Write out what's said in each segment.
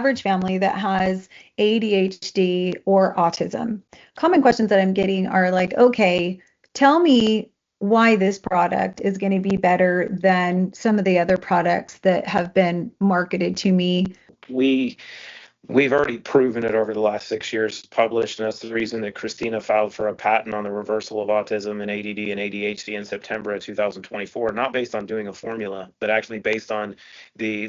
average family that has ADHD or autism. Common questions that I'm getting are like, okay, tell me why this product is going to be better than some of the other products that have been marketed to me. We We've already proven it over the last 6 years published, and that's the reason that Christina filed for a patent on the reversal of autism and ADD and ADHD in September of 2024, not based on doing a formula, but actually based on the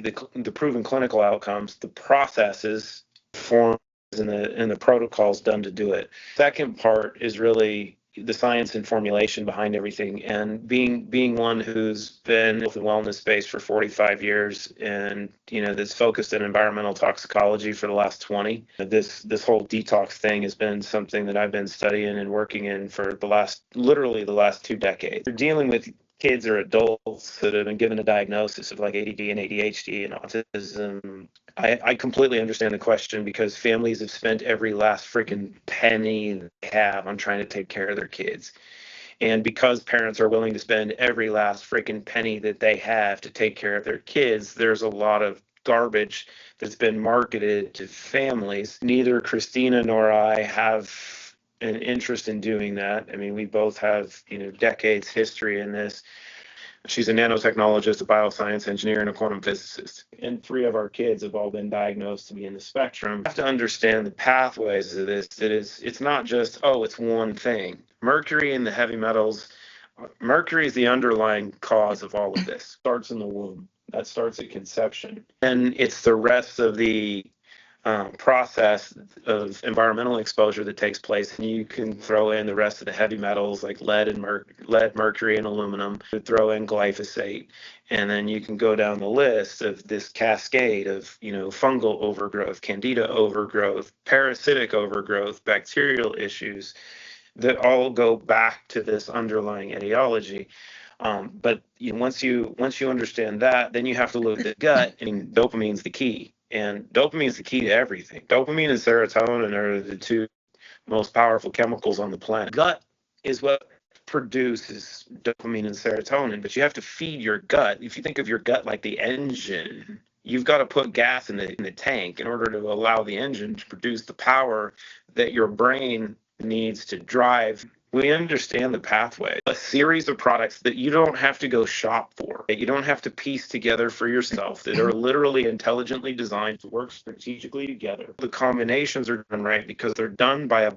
proven clinical outcomes, the processes, forms, and the protocols done to do it. Second part is really the science and formulation behind everything, and being one who's been in the wellness space for 45 years, and that's focused in environmental toxicology for the last 20. This whole detox thing has been something that I've been studying and working in for literally the last 2 decades. We're dealing with kids or adults that have been given a diagnosis of like ADD and ADHD and autism. I completely understand the question, because families have spent every last freaking penny they have on trying to take care of their kids. And because parents are willing to spend every last freaking penny that they have to take care of their kids, there's a lot of garbage that's been marketed to families. Neither Christina nor I have an interest in doing that. I mean, we both have, decades history in this. She's a nanotechnologist, a bioscience engineer, and a quantum physicist. And 3 of our kids have all been diagnosed to be in the spectrum. You have to understand the pathways of this. It's not just, it's one thing. Mercury and the heavy metals, Mercury is the underlying cause of all of this. It starts in the womb. That starts at conception. And it's the rest of the process of environmental exposure that takes place, and you can throw in the rest of the heavy metals like lead, mercury, and aluminum. You throw in glyphosate, and then you can go down the list of this cascade of fungal overgrowth, candida overgrowth, parasitic overgrowth, bacterial issues that all go back to this underlying etiology. But once you understand that, then you have to look at the gut, and dopamine's the key. And dopamine is the key to everything. Dopamine and serotonin are the 2 most powerful chemicals on the planet. Gut is what produces dopamine and serotonin, but you have to feed your gut. If you think of your gut like the engine, you've got to put gas in the tank in order to allow the engine to produce the power that your brain needs to drive. We understand the pathway, a series of products that you don't have to go shop for, that you don't have to piece together for yourself, that are literally intelligently designed to work strategically together. The combinations are done right because they're done by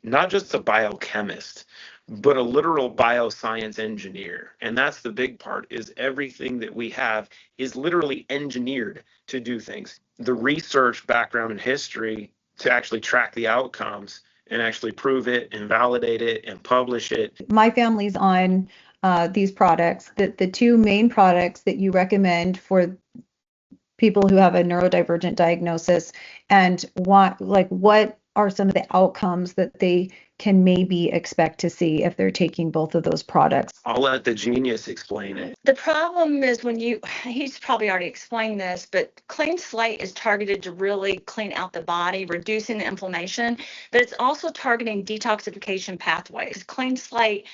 not just a biochemist, but a literal bioscience engineer. And that's the big part, is everything that we have is literally engineered to do things. The research background and history to actually track the outcomes and actually prove it and validate it and publish it. My family's on these products. The 2 main products that you recommend for people who have a neurodivergent diagnosis, and what are some of the outcomes that they can maybe expect to see if they're taking both of those products? I'll let the genius explain it. The problem is he's probably already explained this, but Clean Slate is targeted to really clean out the body, reducing the inflammation, but it's also targeting detoxification pathways. Clean Slate,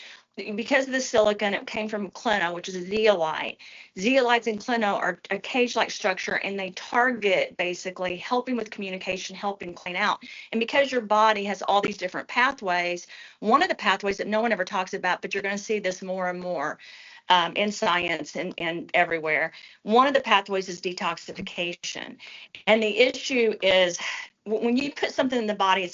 because of the silicon, it came from Clino, which is a zeolite. Zeolites and Clino are a cage-like structure, and they target basically helping with communication, helping clean out. And because your body has all these different pathways, one of the pathways that no one ever talks about, but you're going to see this more and more in science and everywhere, one of the pathways is detoxification. And the issue is, when you put something in the body,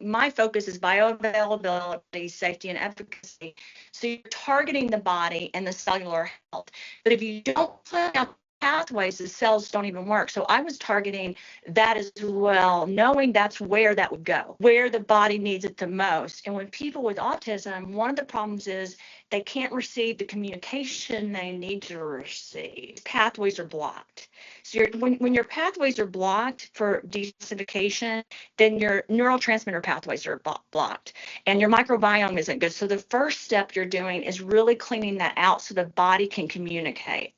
my focus is bioavailability, safety, and efficacy. So you're targeting the body and the cellular health. But if you don't clean out pathways, the cells don't even work. So I was targeting that as well, knowing that's where that would go, where the body needs it the most. And when people with autism, one of the problems is they can't receive the communication they need to receive. Pathways are blocked. So when your pathways are blocked for detoxification, then your neurotransmitter pathways are blocked, and your microbiome isn't good. So the first step you're doing is really cleaning that out so the body can communicate.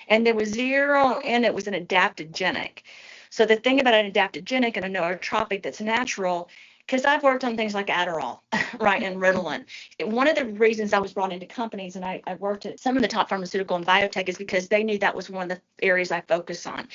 And there was zero, and it was an adaptogenic. So the thing about an adaptogenic and a nootropic that's natural, because I've worked on things like Adderall, right, and Ritalin. One of the reasons I was brought into companies and I worked at some of the top pharmaceutical and biotech is because they knew that was one of the areas I focus on.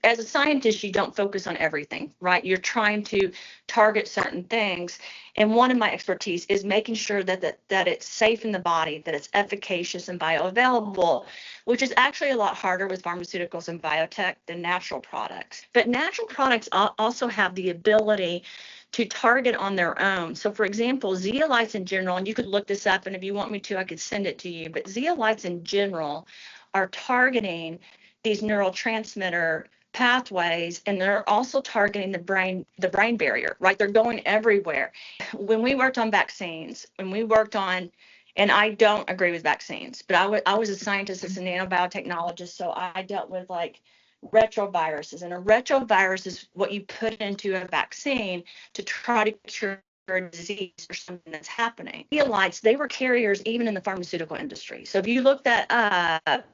As a scientist, you don't focus on everything, right? You're trying to target certain things. And one of my expertise is making sure that it's safe in the body, that it's efficacious and bioavailable, which is actually a lot harder with pharmaceuticals and biotech than natural products. But natural products also have the ability to target on their own. So for example, zeolites in general, and you could look this up, and if you want me to, I could send it to you, but zeolites in general are targeting these neurotransmitter pathways, and they're also targeting the brain barrier, right? They're going everywhere. When we worked on vaccines, and I don't agree with vaccines, but I was a scientist as a nanobiotechnologist, so I dealt with like retroviruses, and a retrovirus is what you put into a vaccine to try to cure a disease or something that's happening. Zeolites, they were carriers even in the pharmaceutical industry. So if you look that up,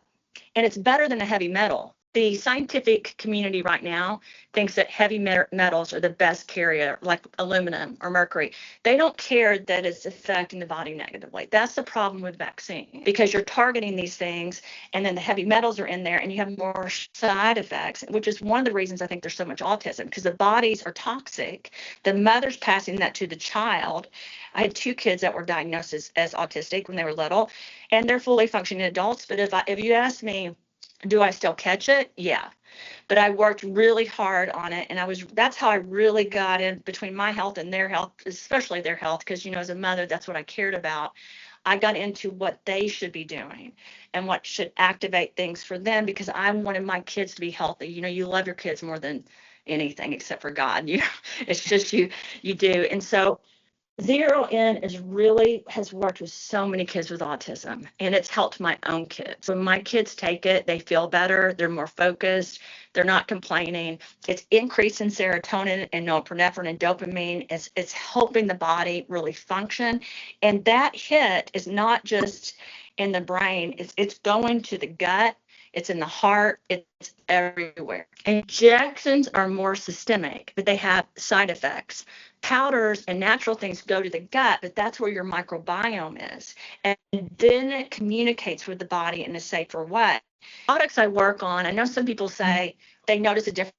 and it's better than a heavy metal. The scientific community right now thinks that heavy metals are the best carrier, like aluminum or mercury. They don't care that it's affecting the body negatively. That's the problem with vaccine, because you're targeting these things, and then the heavy metals are in there, and you have more side effects, which is one of the reasons I think there's so much autism, because the bodies are toxic. The mother's passing that to the child. I had 2 kids that were diagnosed as autistic when they were little, and they're fully functioning adults. But if you ask me, do I still catch it? Yeah. But I worked really hard on it, and that's how I really got in between my health and their health, especially their health, because, as a mother, that's what I cared about. I got into what they should be doing and what should activate things for them, because I wanted my kids to be healthy. You love your kids more than anything except for God. It's just you do. And so Zero In has worked with so many kids with autism, and it's helped my own kids. When my kids take it, they feel better, they're more focused, they're not complaining. It's increasing serotonin and norepinephrine and dopamine. It's helping the body really function. And that hit is not just in the brain, it's going to the gut, it's in the heart, it's everywhere. Injections are more systemic, but they have side effects. Powders and natural things go to the gut, but that's where your microbiome is. And then it communicates with the body in a safer way. Products I work on, I know some people say they notice a difference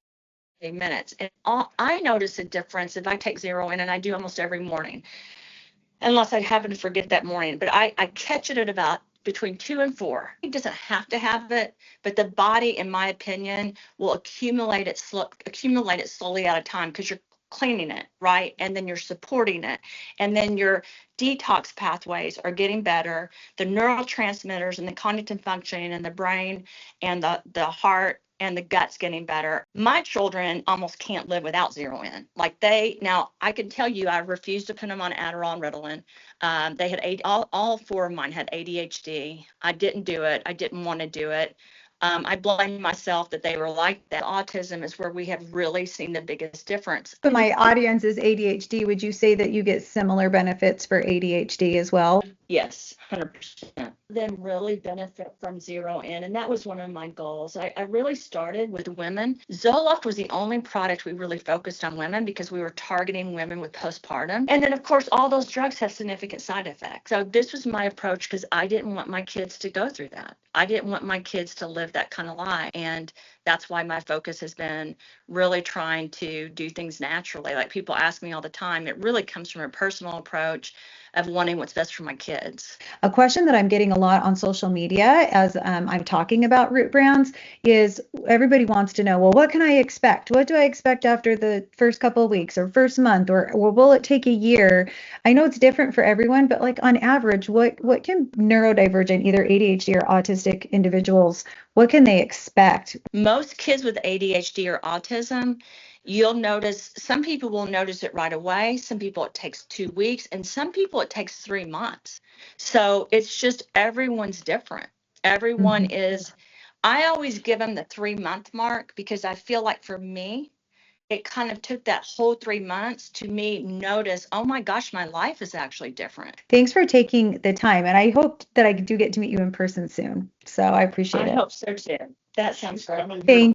in minutes. And I notice a difference if I take Zero In, and I do almost every morning, unless I happen to forget that morning. But I catch it at about between 2 and 4. It doesn't have to have it, but the body, in my opinion, will accumulate it slowly out of time, because you're cleaning it, right? And then you're supporting it. And then your detox pathways are getting better. The neurotransmitters and the cognitive functioning in the brain and the heart and the gut's getting better. My children almost can't live without Zero In. Now I can tell you, I refused to put them on Adderall and Ritalin. They had all 4 of mine had ADHD. I didn't do it. I didn't want to do it. I blame myself that they were like that. Autism is where we have really seen the biggest difference. But my audience is ADHD. Would you say that you get similar benefits for ADHD as well? Yes, 100%. Them really benefit from Zero In, and that was one of my goals. I really started with women. Zoloft was the only product we really focused on women, because we were targeting women with postpartum. And then, of course, all those drugs have significant side effects. So this was my approach, because I didn't want my kids to go through that. I didn't want my kids to live that kind of life. And that's why my focus has been really trying to do things naturally. Like, people ask me all the time, it really comes from a personal approach of wanting what's best for my kids. A question that I'm getting a lot on social media as I'm talking about root brands is, everybody wants to know, well, what can I expect? What do I expect after the first couple of weeks or first month, or will it take a year? I know it's different for everyone, but like on average, what can neurodivergent, either ADHD or autistic individuals, what can they expect? Most kids with ADHD or autism, you'll notice, some people will notice it right away. Some people it takes 2 weeks, and some people it takes 3 months. So it's just, everyone's different. Everyone is, I always give them the 3-month mark, because I feel like for me, it kind of took that whole 3 months to me notice, oh my gosh, my life is actually different. Thanks for taking the time. And I hope that I do get to meet you in person soon. So I appreciate it. I hope so too. That sounds great. Thank